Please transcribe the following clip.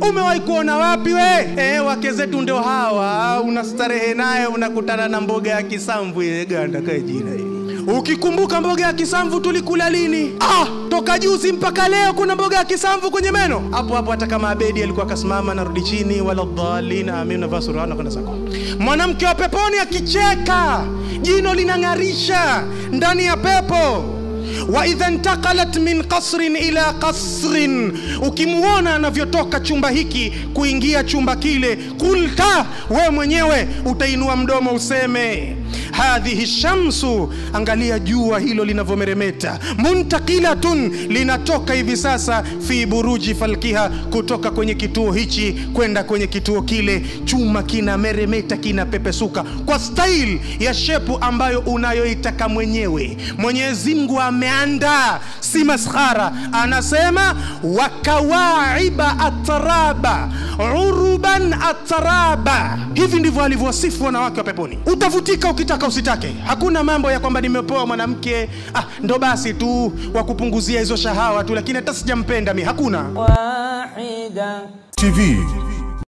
Umewahi kuona wapi we? Wake zetu ndio hawa, unastarehe naye unakutana na mboga ya kisamvu ile ganda kae jina hili. Ukikumbuka mboga ya kisamvu tulikula lini? Toka juzi mpaka leo kuna mboga ya kisamvu kwenye meno. Hapo hata kama Abedi alikuwa kasimama na rudi chini wala dhalina amina vasurana kwenda sako. Mwanamke wa peponi akicheka, jino linang'arisha ndani ya pepo. Wa idha intaqalat min qasrin ila qasrin, ukimuona anavyotoka chumba hiki kuingia chumba kile, kulta, we mwenyewe utainua mdomo useme hadhihi shamsu, angalia jua hilo linavyomeremeta, muntaqilatun, linatoka hivi sasa, fi buruji falkiha, kutoka kwenye kituo hichi kwenda kwenye kituo kile. Chuma kina meremeta, kina pepesuka kwa style ya shepu ambayo unayoitaka mwenyewe. Mwenyezi Mungu ameandaa, si maskhara. Anasema wakawaiba atraba uruban atraba. Hivi ndivyo alivyowasifu wanawake wa peponi. Utavutika ukitaka usitake. Hakuna mambo ya kwamba nimepoa mwanamke ndo basi tu wakupunguzia hizo shahawa tu, lakini hata sijampenda mimi. Hakuna. TV